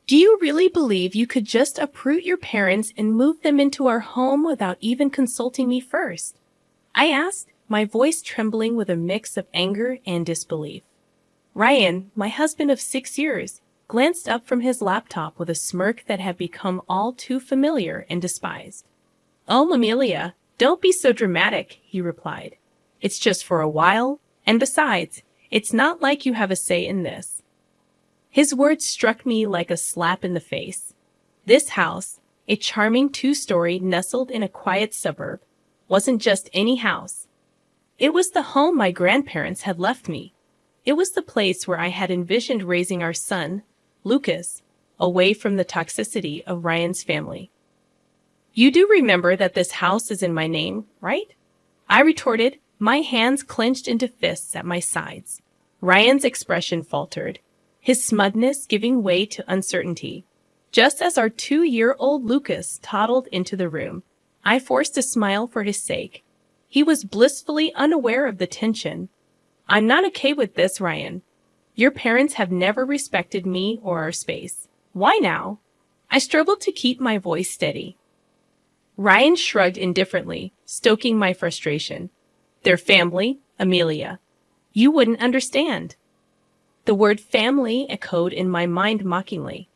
Do you really believe you could just uproot your parents and move them into our home without even consulting me first? I asked, my voice trembling with a mix of anger and disbelief. Ryan, my husband of 6 years, glanced up from his laptop with a smirk that had become all too familiar and despised. "Oh, Amelia, don't be so dramatic," he replied. "It's just for a while, and besides, it's not like you have a say in this." His words struck me like a slap in the face. This house, a charming 2-story nestled in a quiet suburb, wasn't just any house. It was the home my grandparents had left me. It was the place where I had envisioned raising our son, Lucas, away from the toxicity of Ryan's family. "You do remember that this house is in my name, right?" I retorted, my hands clenched into fists at my sides. Ryan's expression faltered, his smugness giving way to uncertainty. Just as our 2-year-old Lucas toddled into the room, I forced a smile for his sake. He was blissfully unaware of the tension. "I'm not okay with this, Ryan. Your parents have never respected me or our space. Why now?" I struggled to keep my voice steady. Ryan shrugged indifferently, stoking my frustration. "Their family, Amelia. You wouldn't understand." The word family echoed in my mind mockingly.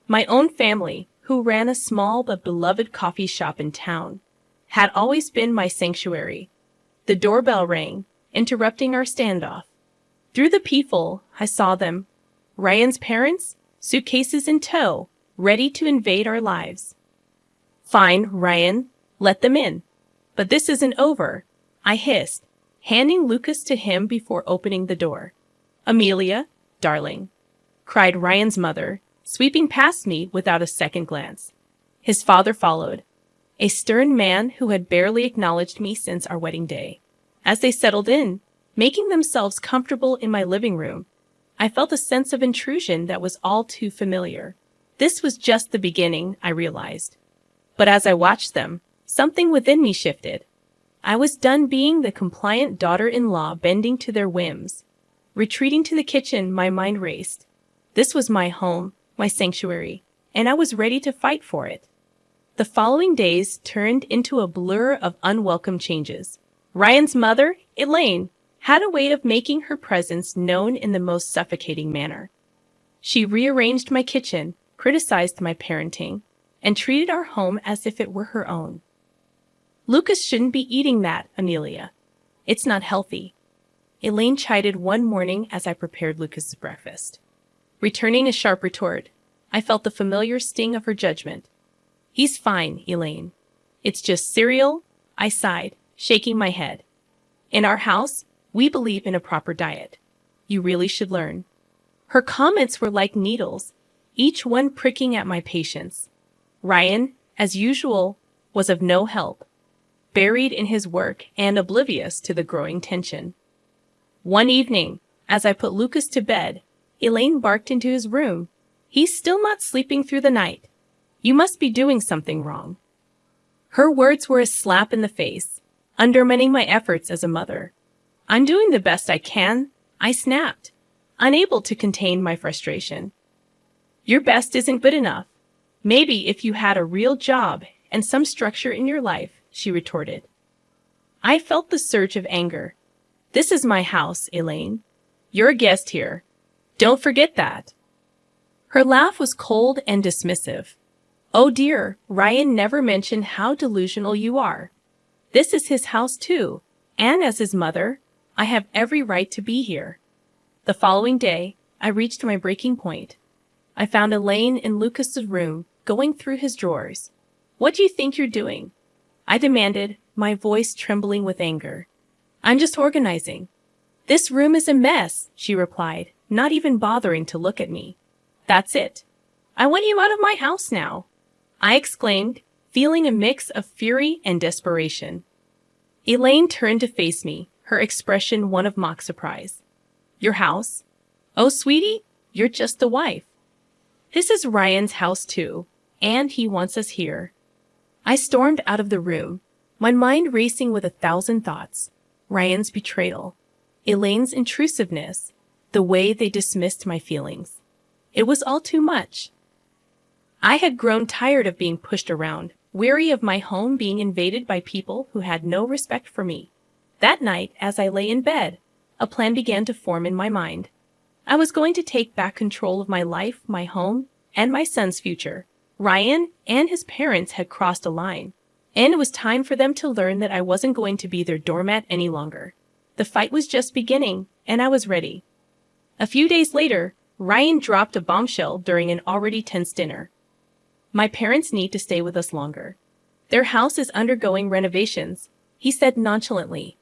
My own family, who ran a small but beloved coffee shop in town, had always been my sanctuary. The doorbell rang, interrupting our standoff. Through the peephole, I saw them. Ryan's parents, suitcases in tow, ready to invade our lives. "Fine, Ryan, let them in. But this isn't over," I hissed, handing Lucas to him before opening the door. "Amelia, darling," cried Ryan's mother, sweeping past me without a second glance. His father followed, a stern man who had barely acknowledged me since our wedding day. As they settled in, making themselves comfortable in my living room, I felt a sense of intrusion that was all too familiar. This was just the beginning, I realized. But as I watched them, something within me shifted. I was done being the compliant daughter-in-law bending to their whims. Retreating to the kitchen, my mind raced. This was my home, my sanctuary, and I was ready to fight for it. The following days turned into a blur of unwelcome changes. Ryan's mother, Elaine, had a way of making her presence known in the most suffocating manner. She rearranged my kitchen, criticized my parenting, and treated our home as if it were her own. "Lucas shouldn't be eating that, Amelia. It's not healthy," Elaine chided one morning as I prepared Lucas's breakfast. Returning a sharp retort, I felt the familiar sting of her judgment. "He's fine, Elaine. It's just cereal," I sighed, shaking my head. "In our house, we believe in a proper diet. You really should learn." Her comments were like needles, each one pricking at my patience. Ryan, as usual, was of no help, buried in his work and oblivious to the growing tension. One evening, as I put Lucas to bed, Elaine barked into his room. "He's still not sleeping through the night. You must be doing something wrong." Her words were a slap in the face, undermining my efforts as a mother. "I'm doing the best I can," I snapped, unable to contain my frustration. "Your best isn't good enough. Maybe if you had a real job and some structure in your life," she retorted. I felt the surge of anger. "This is my house, Elaine. You're a guest here. Don't forget that." Her laugh was cold and dismissive. "Oh dear, Ryan never mentioned how delusional you are. This is his house too, and as his mother, I have every right to be here." The following day, I reached my breaking point. I found Elaine in Lucas's room, going through his drawers. "What do you think you're doing?" I demanded, my voice trembling with anger. "I'm just organizing." "This room is a mess," she replied, not even bothering to look at me. "That's it. I want you out of my house now," I exclaimed, feeling a mix of fury and desperation. Elaine turned to face me, her expression one of mock surprise. "Your house? Oh, sweetie, you're just the wife. This is Ryan's house too, and he wants us here." I stormed out of the room, my mind racing with 1,000 thoughts. Ryan's betrayal, Elaine's intrusiveness, the way they dismissed my feelings. It was all too much. I had grown tired of being pushed around, weary of my home being invaded by people who had no respect for me. That night, as I lay in bed, a plan began to form in my mind. I was going to take back control of my life, my home, and my son's future. Ryan and his parents had crossed a line, and it was time for them to learn that I wasn't going to be their doormat any longer. The fight was just beginning, and I was ready. A few days later, Ryan dropped a bombshell during an already tense dinner. My parents need to stay with us longer. Their house is undergoing renovations, he said nonchalantly,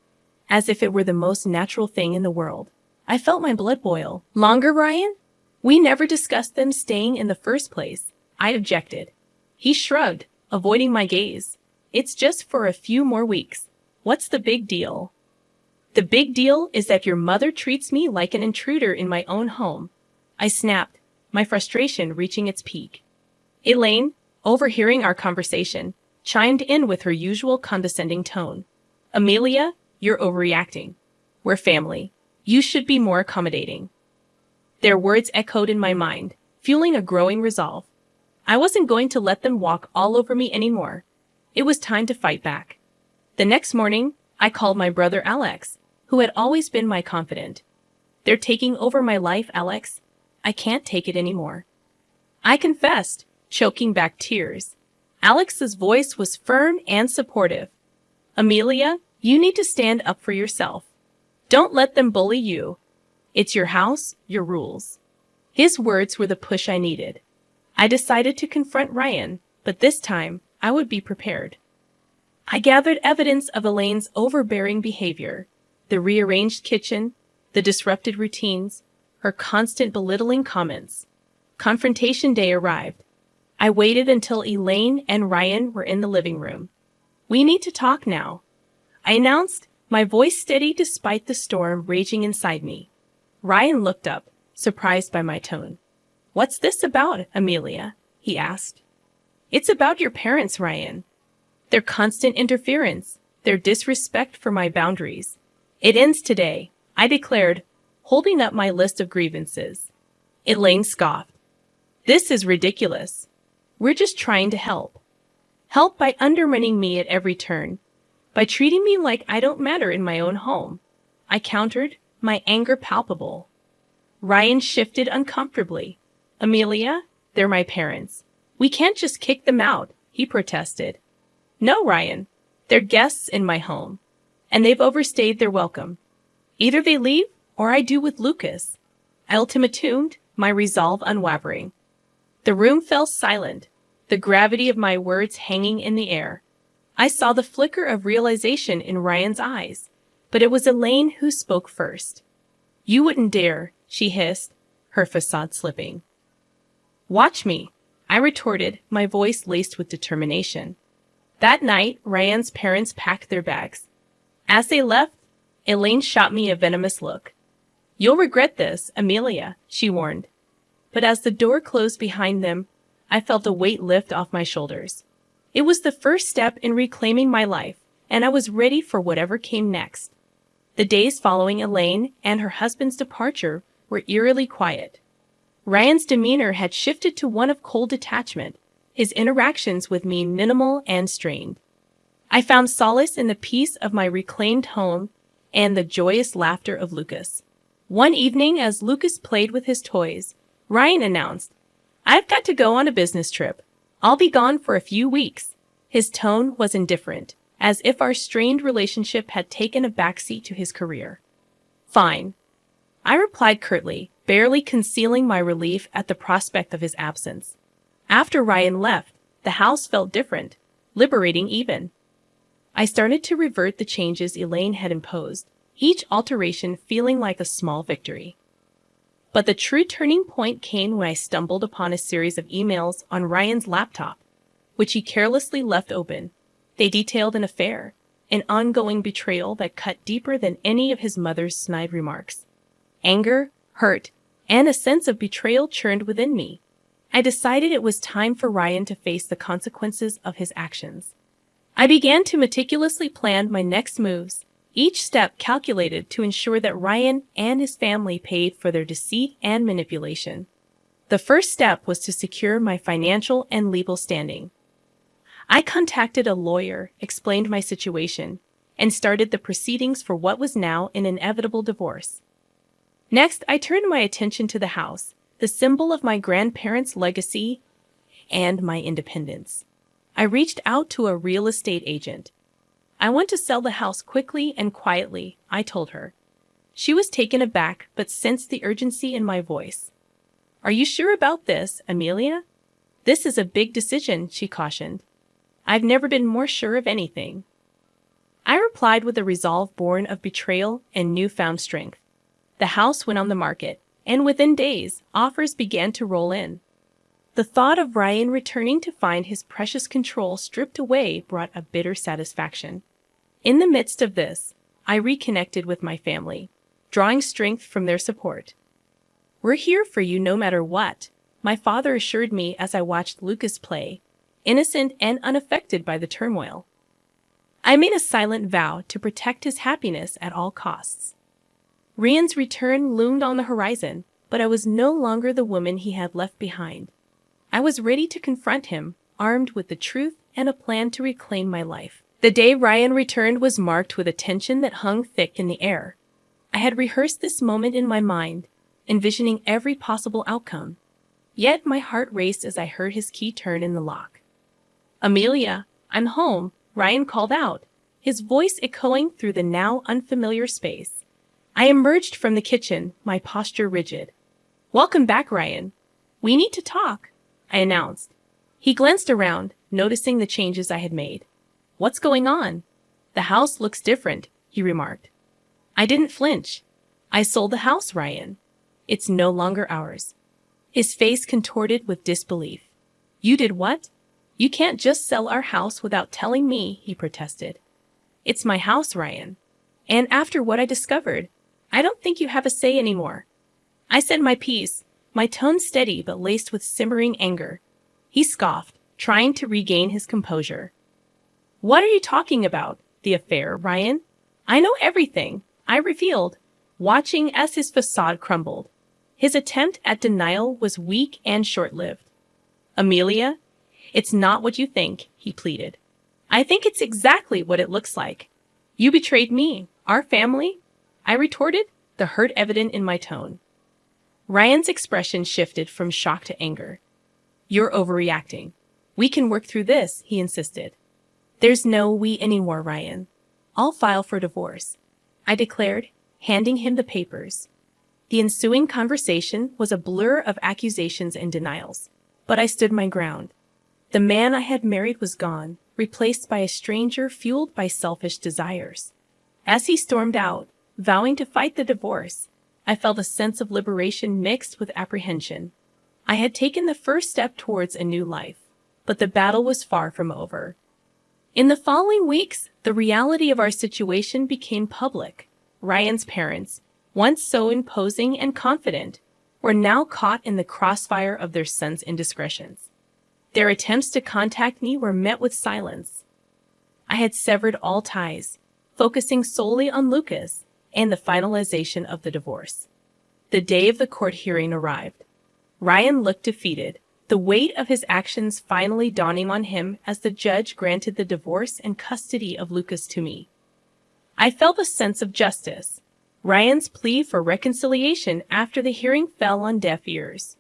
as if it were the most natural thing in the world. I felt my blood boil. Longer, Ryan? We never discussed them staying in the first place, I objected. He shrugged, avoiding my gaze. It's just for a few more weeks. What's the big deal? The big deal is that your mother treats me like an intruder in my own home. I snapped, my frustration reaching its peak. Elaine, overhearing our conversation, chimed in with her usual condescending tone. Amelia, you're overreacting. We're family. You should be more accommodating. Their words echoed in my mind, fueling a growing resolve. I wasn't going to let them walk all over me anymore. It was time to fight back. The next morning, I called my brother Alex, who had always been my confidant. They're taking over my life, Alex. I can't take it anymore. I confessed, choking back tears. Alex's voice was firm and supportive. Amelia, you need to stand up for yourself. Don't let them bully you. It's your house, your rules. His words were the push I needed. I decided to confront Ryan, but this time I would be prepared. I gathered evidence of Elaine's overbearing behavior, the rearranged kitchen, the disrupted routines, her constant belittling comments. Confrontation day arrived. I waited until Elaine and Ryan were in the living room. We need to talk now, I announced, my voice steady despite the storm raging inside me. Ryan looked up, surprised by my tone. What's this about, Amelia? He asked. It's about your parents, Ryan. Their constant interference, their disrespect for my boundaries. It ends today, I declared, holding up my list of grievances. Elaine scoffed. This is ridiculous. We're just trying to help. Help by undermining me at every turn, by treating me like I don't matter in my own home. I countered, my anger palpable. Ryan shifted uncomfortably. Amelia, they're my parents. We can't just kick them out, he protested. No, Ryan. They're guests in my home, and they've overstayed their welcome. Either they leave, or I do with Lucas. I ultimatumed, my resolve unwavering. The room fell silent, the gravity of my words hanging in the air. I saw the flicker of realization in Ryan's eyes, but it was Elaine who spoke first. You wouldn't dare, she hissed, her facade slipping. Watch me, I retorted, my voice laced with determination. That night, Ryan's parents packed their bags. As they left, Elaine shot me a venomous look. You'll regret this, Amelia, she warned. But as the door closed behind them, I felt a weight lift off my shoulders. It was the first step in reclaiming my life, and I was ready for whatever came next. The days following Elaine and her husband's departure were eerily quiet. Ryan's demeanor had shifted to one of cold detachment, his interactions with me minimal and strained. I found solace in the peace of my reclaimed home and the joyous laughter of Lucas. One evening, as Lucas played with his toys, Ryan announced, I've got to go on a business trip. I'll be gone for a few weeks. His tone was indifferent, as if our strained relationship had taken a backseat to his career. Fine, I replied curtly, barely concealing my relief at the prospect of his absence. After Ryan left, the house felt different, liberating even. I started to revert the changes Elaine had imposed, each alteration feeling like a small victory. But the true turning point came when I stumbled upon a series of emails on Ryan's laptop, which he carelessly left open. They detailed an affair, an ongoing betrayal that cut deeper than any of his mother's snide remarks. Anger, hurt, and a sense of betrayal churned within me. I decided it was time for Ryan to face the consequences of his actions. I began to meticulously plan my next moves, each step calculated to ensure that Ryan and his family paid for their deceit and manipulation. The first step was to secure my financial and legal standing. I contacted a lawyer, explained my situation, and started the proceedings for what was now an inevitable divorce. Next, I turned my attention to the house, the symbol of my grandparents' legacy and my independence. I reached out to a real estate agent. I want to sell the house quickly and quietly, I told her. She was taken aback but sensed the urgency in my voice. Are you sure about this, Amelia? This is a big decision, she cautioned. I've never been more sure of anything. I replied with a resolve born of betrayal and newfound strength. The house went on the market, and within days, offers began to roll in. The thought of Ryan returning to find his precious control stripped away brought a bitter satisfaction. In the midst of this, I reconnected with my family, drawing strength from their support. We're here for you no matter what, my father assured me as I watched Lucas play, innocent and unaffected by the turmoil. I made a silent vow to protect his happiness at all costs. Ryan's return loomed on the horizon, but I was no longer the woman he had left behind. I was ready to confront him, armed with the truth and a plan to reclaim my life. The day Ryan returned was marked with a tension that hung thick in the air. I had rehearsed this moment in my mind, envisioning every possible outcome. Yet my heart raced as I heard his key turn in the lock. Amelia, I'm home, Ryan called out, his voice echoing through the now unfamiliar space. I emerged from the kitchen, my posture rigid. Welcome back, Ryan. We need to talk, I announced. He glanced around, noticing the changes I had made. What's going on? The house looks different, he remarked. I didn't flinch. I sold the house, Ryan. It's no longer ours. His face contorted with disbelief. You did what? You can't just sell our house without telling me, he protested. It's my house, Ryan. And after what I discovered, I don't think you have a say anymore. I said my piece, my tone steady but laced with simmering anger. He scoffed, trying to regain his composure. What are you talking about? The affair, Ryan? I know everything, I revealed, watching as his facade crumbled. His attempt at denial was weak and short-lived. Amelia, it's not what you think, he pleaded. I think it's exactly what it looks like. You betrayed me, our family, I retorted, the hurt evident in my tone. Ryan's expression shifted from shock to anger. You're overreacting. We can work through this, he insisted. There's no we anymore, Ryan. I'll file for divorce, I declared, handing him the papers. The ensuing conversation was a blur of accusations and denials, but I stood my ground. The man I had married was gone, replaced by a stranger fueled by selfish desires. As he stormed out, vowing to fight the divorce, I felt a sense of liberation mixed with apprehension. I had taken the first step towards a new life, but the battle was far from over. In the following weeks, the reality of our situation became public. Ryan's parents, once so imposing and confident, were now caught in the crossfire of their son's indiscretions. Their attempts to contact me were met with silence. I had severed all ties, focusing solely on Lucas and the finalization of the divorce. The day of the court hearing arrived. Ryan looked defeated, the weight of his actions finally dawning on him as the judge granted the divorce and custody of Lucas to me. I felt a sense of justice. Ryan's plea for reconciliation after the hearing fell on deaf ears.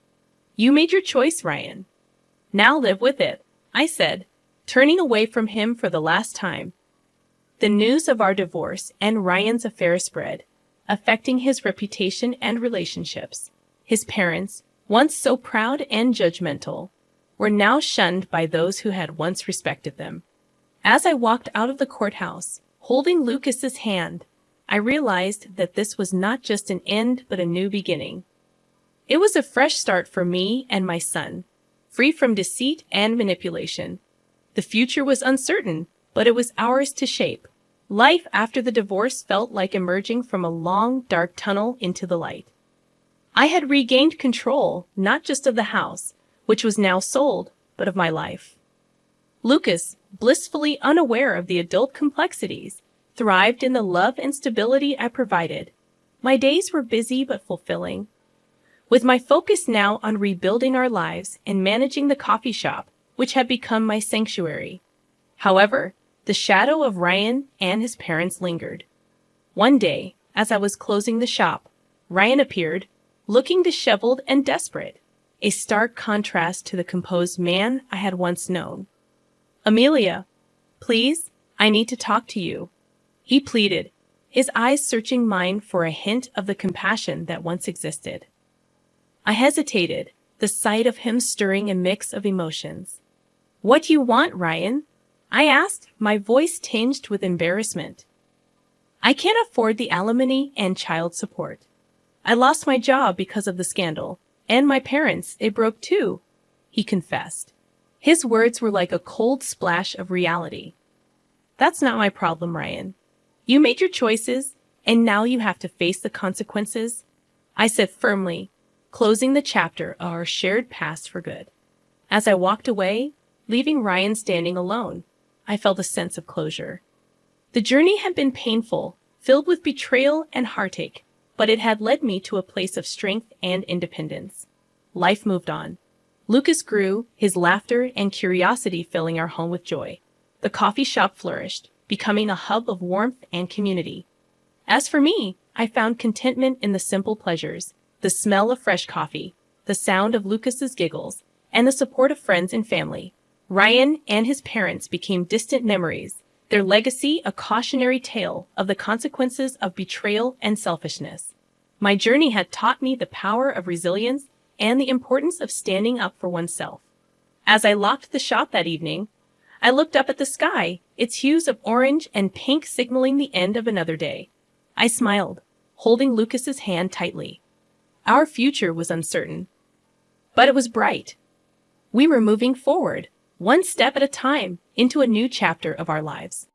You made your choice, Ryan. Now live with it, I said, turning away from him for the last time. The news of our divorce and Ryan's affair spread, affecting his reputation and relationships. His parents, once so proud and judgmental, were now shunned by those who had once respected them. As I walked out of the courthouse, holding Lucas's hand, I realized that this was not just an end but a new beginning. It was a fresh start for me and my son, free from deceit and manipulation. The future was uncertain, but it was ours to shape. Life after the divorce felt like emerging from a long, dark tunnel into the light. I had regained control, not just of the house, which was now sold, but of my life. Lucas, blissfully unaware of the adult complexities, thrived in the love and stability I provided. My days were busy but fulfilling, with my focus now on rebuilding our lives and managing the coffee shop, which had become my sanctuary. However, the shadow of Ryan and his parents lingered. One day, as I was closing the shop, Ryan appeared, looking disheveled and desperate, a stark contrast to the composed man I had once known. "Amelia, please, I need to talk to you," he pleaded, his eyes searching mine for a hint of the compassion that once existed. I hesitated, the sight of him stirring a mix of emotions. "What do you want, Ryan?" I asked, my voice tinged with embarrassment. "I can't afford the alimony and child support. I lost my job because of the scandal, and my parents, it broke too," he confessed. His words were like a cold splash of reality. "That's not my problem, Ryan. You made your choices, and now you have to face the consequences," I said firmly, closing the chapter of our shared past for good. As I walked away, leaving Ryan standing alone, I felt a sense of closure. The journey had been painful, filled with betrayal and heartache, but it had led me to a place of strength and independence. Life moved on. Lucas grew, his laughter and curiosity filling our home with joy. The coffee shop flourished, becoming a hub of warmth and community. As for me, I found contentment in the simple pleasures, the smell of fresh coffee, the sound of Lucas's giggles, and the support of friends and family. Ryan and his parents became distant memories, their legacy a cautionary tale of the consequences of betrayal and selfishness. My journey had taught me the power of resilience and the importance of standing up for oneself. As I locked the shop that evening, I looked up at the sky, its hues of orange and pink signaling the end of another day. I smiled, holding Lucas's hand tightly. Our future was uncertain, but it was bright. We were moving forward, one step at a time, into a new chapter of our lives.